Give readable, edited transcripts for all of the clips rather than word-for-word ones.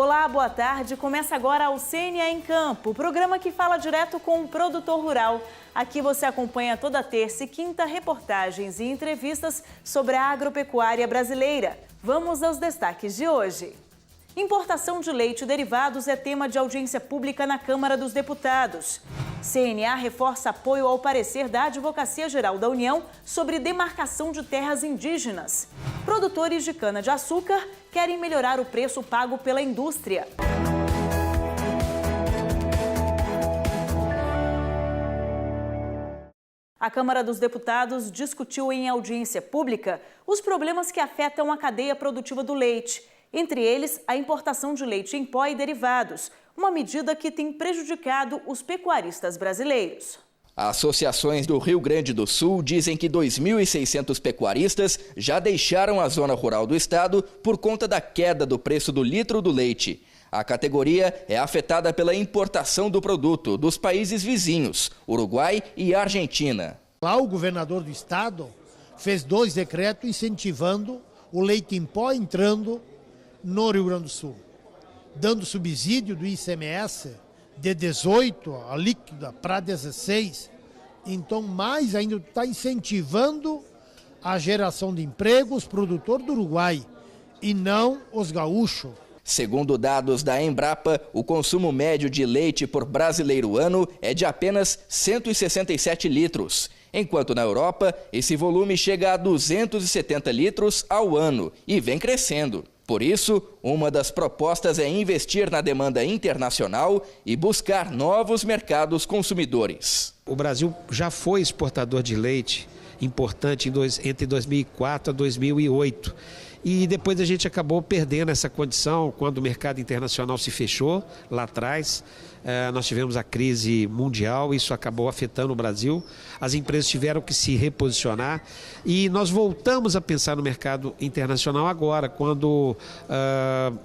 Olá, boa tarde. Começa agora o CNA em Campo, o programa que fala direto com o produtor rural. Aqui você acompanha toda terça e quinta reportagens e entrevistas sobre a agropecuária brasileira. Vamos aos destaques de hoje. Importação de leite e derivados é tema de audiência pública na Câmara dos Deputados. CNA reforça apoio ao parecer da Advocacia Geral da União sobre demarcação de terras indígenas. Produtores de cana-de-açúcar querem melhorar o preço pago pela indústria. A Câmara dos Deputados discutiu em audiência pública os problemas que afetam a cadeia produtiva do leite. Entre eles, a importação de leite em pó e derivados, uma medida que tem prejudicado os pecuaristas brasileiros. Associações do Rio Grande do Sul dizem que 2.600 pecuaristas já deixaram a zona rural do estado por conta da queda do preço do litro do leite. A categoria é afetada pela importação do produto dos países vizinhos, Uruguai e Argentina. Lá o governador do estado fez 2 decretos incentivando o leite em pó entrando no Rio Grande do Sul, dando subsídio do ICMS de 18 a líquida para 16, então mais ainda está incentivando a geração de emprego, os produtores do Uruguai e não os gaúchos. Segundo dados da Embrapa, o consumo médio de leite por brasileiro ano é de apenas 167 litros, enquanto na Europa esse volume chega a 270 litros ao ano e vem crescendo. Por isso, uma das propostas é investir na demanda internacional e buscar novos mercados consumidores. O Brasil já foi exportador de leite importante entre 2004 a 2008. E depois a gente acabou perdendo essa condição quando o mercado internacional se fechou lá atrás. Nós tivemos a crise mundial, isso acabou afetando o Brasil. As empresas tiveram que se reposicionar e nós voltamos a pensar no mercado internacional agora, quando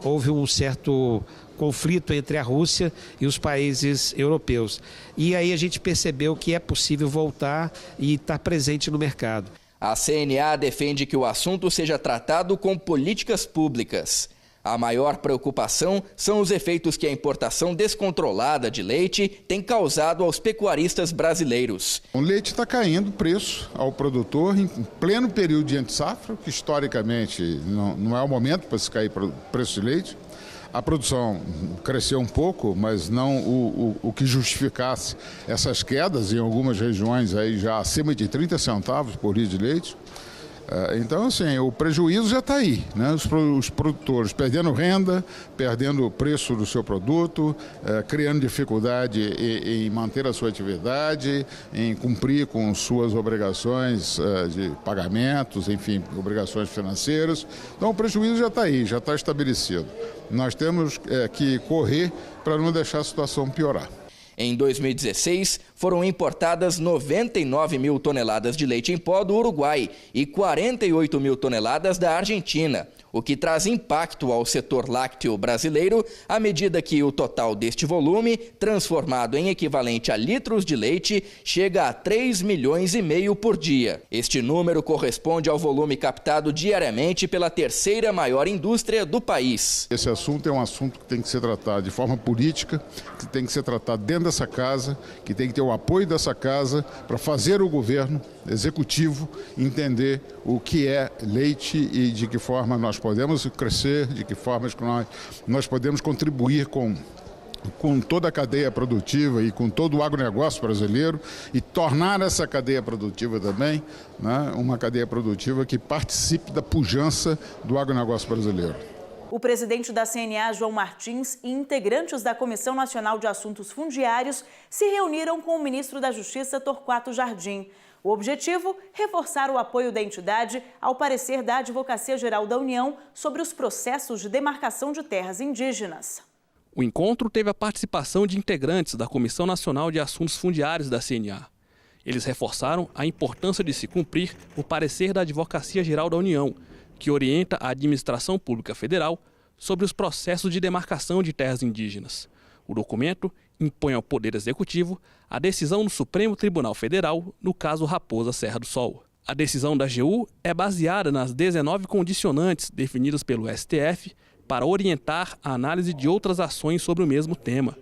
houve um certo conflito entre a Rússia e os países europeus. E aí a gente percebeu que é possível voltar e estar presente no mercado. A CNA defende que o assunto seja tratado com políticas públicas. A maior preocupação são os efeitos que a importação descontrolada de leite tem causado aos pecuaristas brasileiros. O leite está caindo o preço ao produtor em pleno período de entre-safra, que historicamente não é o momento para se cair o preço de leite. A produção cresceu um pouco, mas não o que justificasse essas quedas, em algumas regiões aí já acima de 30 centavos por litro de leite. Então, assim, o prejuízo já está aí, né? Os produtores perdendo renda, perdendo o preço do seu produto, criando dificuldade em manter a sua atividade, em cumprir com suas obrigações de pagamentos, enfim, obrigações financeiras. Então, o prejuízo já está aí, já está estabelecido. Nós temos que correr para não deixar a situação piorar. Em 2016, foram importadas 99 mil toneladas de leite em pó do Uruguai e 48 mil toneladas da Argentina, o que traz impacto ao setor lácteo brasileiro à medida que o total deste volume, transformado em equivalente a litros de leite, chega a 3,5 milhões por dia. Este número corresponde ao volume captado diariamente pela terceira maior indústria do país. Esse assunto é um assunto que tem que ser tratado de forma política, que tem que ser tratado dentro dessa casa, que tem que ter o apoio dessa casa para fazer o governo executivo entender o que é leite e de que forma nós podemos crescer, de que formas nós podemos contribuir com toda a cadeia produtiva e com todo o agronegócio brasileiro e tornar essa cadeia produtiva também, né, uma cadeia produtiva que participe da pujança do agronegócio brasileiro. O presidente da CNA, João Martins, e integrantes da Comissão Nacional de Assuntos Fundiários se reuniram com o ministro da Justiça, Torquato Jardim. O objetivo, reforçar o apoio da entidade ao parecer da Advocacia Geral da União sobre os processos de demarcação de terras indígenas. O encontro teve a participação de integrantes da Comissão Nacional de Assuntos Fundiários da CNA. Eles reforçaram a importância de se cumprir o parecer da Advocacia Geral da União, que orienta a Administração Pública Federal sobre os processos de demarcação de terras indígenas. O documento impõe ao Poder Executivo a decisão do Supremo Tribunal Federal no caso Raposa Serra do Sol. A decisão da AGU é baseada nas 19 condicionantes definidas pelo STF para orientar a análise de outras ações sobre o mesmo tema.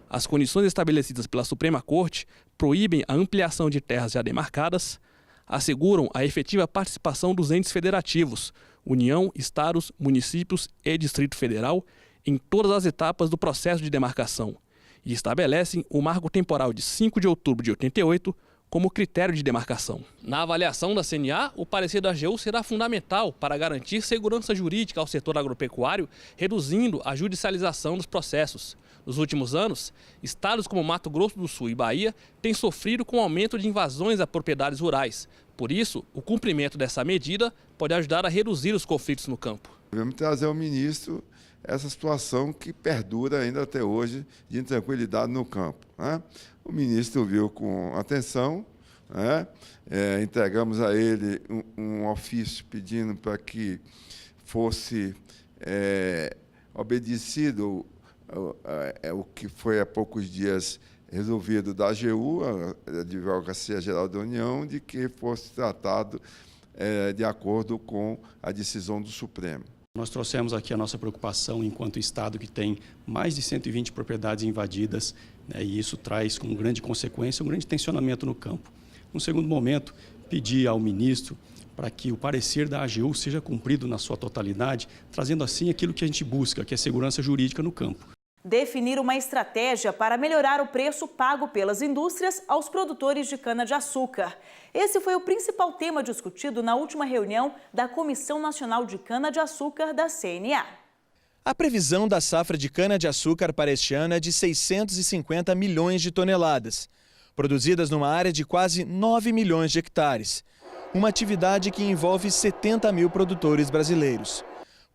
As condições estabelecidas pela Suprema Corte proíbem a ampliação de terras já demarcadas, asseguram a efetiva participação dos entes federativos, União, Estados, municípios e Distrito Federal, em todas as etapas do processo de demarcação e estabelecem o marco temporal de 5 de outubro de 88 como critério de demarcação. Na avaliação da CNA, o parecer da AGU será fundamental para garantir segurança jurídica ao setor agropecuário, reduzindo a judicialização dos processos. Nos últimos anos, estados como Mato Grosso do Sul e Bahia têm sofrido com o aumento de invasões a propriedades rurais. Por isso, o cumprimento dessa medida pode ajudar a reduzir os conflitos no campo. Devemos trazer ao ministro essa situação que perdura ainda até hoje de intranquilidade no campo, né? O ministro viu com atenção, né? Entregamos a ele um ofício pedindo para que fosse obedecido o que foi há poucos dias resolvido da AGU, a Advocacia Geral da União, de que fosse tratado de acordo com a decisão do Supremo. Nós trouxemos aqui a nossa preocupação enquanto Estado que tem mais de 120 propriedades invadidas, né, e isso traz como grande consequência um grande tensionamento no campo. No segundo momento, pedi ao ministro para que o parecer da AGU seja cumprido na sua totalidade, trazendo assim aquilo que a gente busca, que é segurança jurídica no campo. Definir uma estratégia para melhorar o preço pago pelas indústrias aos produtores de cana-de-açúcar. Esse foi o principal tema discutido na última reunião da Comissão Nacional de Cana-de-Açúcar da CNA. A previsão da safra de cana-de-açúcar para este ano é de 650 milhões de toneladas, produzidas numa área de quase 9 milhões de hectares. Uma atividade que envolve 70 mil produtores brasileiros.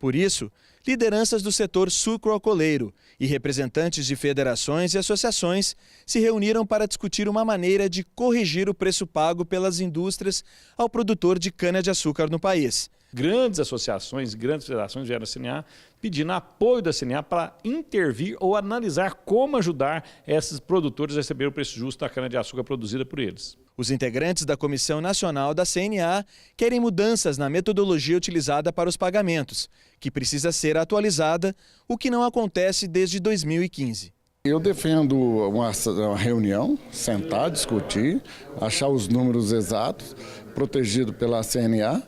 Por isso, lideranças do setor sucroalcooleiro e representantes de federações e associações se reuniram para discutir uma maneira de corrigir o preço pago pelas indústrias ao produtor de cana-de-açúcar no país. Grandes associações, grandes federações vieram à CNA pedindo apoio da CNA para intervir ou analisar como ajudar esses produtores a receber o preço justo da cana-de-açúcar produzida por eles. Os integrantes da Comissão Nacional da CNA querem mudanças na metodologia utilizada para os pagamentos, que precisa ser atualizada, o que não acontece desde 2015. Eu defendo uma reunião, sentar, discutir, achar os números exatos, protegido pela CNA,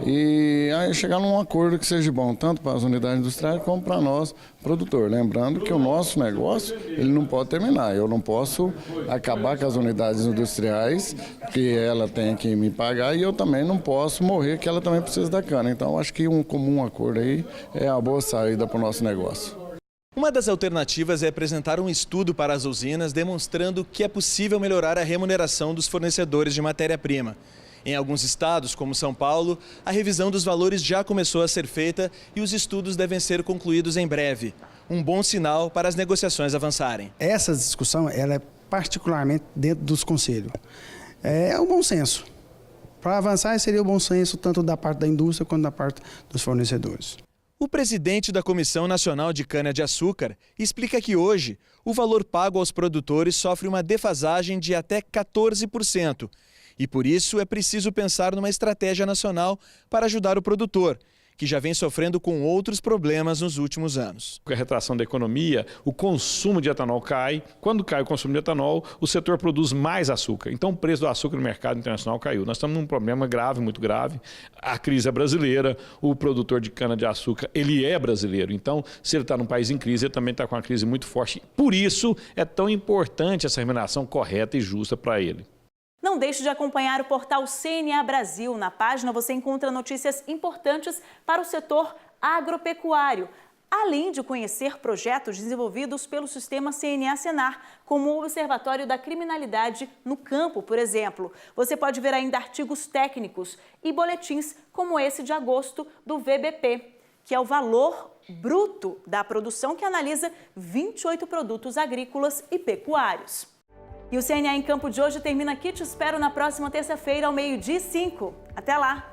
e aí chegar num acordo que seja bom, tanto para as unidades industriais como para nós, produtor. Lembrando que o nosso negócio ele não pode terminar. Eu não posso acabar com as unidades industriais, que ela tem que me pagar, e eu também não posso morrer, que ela também precisa da cana. Então, acho que um comum acordo aí é a boa saída para o nosso negócio. Uma das alternativas é apresentar um estudo para as usinas demonstrando que é possível melhorar a remuneração dos fornecedores de matéria-prima. Em alguns estados, como São Paulo, a revisão dos valores já começou a ser feita e os estudos devem ser concluídos em breve. Um bom sinal para as negociações avançarem. Essa discussão ela é particularmente dentro dos conselhos. É o bom senso. Para avançar seria o bom senso tanto da parte da indústria quanto da parte dos fornecedores. O presidente da Comissão Nacional de Cana-de-Açúcar explica que hoje o valor pago aos produtores sofre uma defasagem de até 14%. E por isso é preciso pensar numa estratégia nacional para ajudar o produtor, que já vem sofrendo com outros problemas nos últimos anos. Com a retração da economia, o consumo de etanol cai. Quando cai o consumo de etanol, o setor produz mais açúcar. Então o preço do açúcar no mercado internacional caiu. Nós estamos num problema grave, muito grave. A crise é brasileira, o produtor de cana-de-açúcar, ele é brasileiro. Então, se ele está num país em crise, ele também está com uma crise muito forte. Por isso, é tão importante essa remuneração correta e justa para ele. Não deixe de acompanhar o portal CNA Brasil. Na página você encontra notícias importantes para o setor agropecuário, além de conhecer projetos desenvolvidos pelo sistema CNA-Senar, como o Observatório da Criminalidade no Campo, por exemplo. Você pode ver ainda artigos técnicos e boletins como esse de agosto do VBP, que é o valor bruto da produção, que analisa 28 produtos agrícolas e pecuários. E o CNA em Campo de hoje termina aqui. Te espero na próxima terça-feira, ao 12:05. Até lá!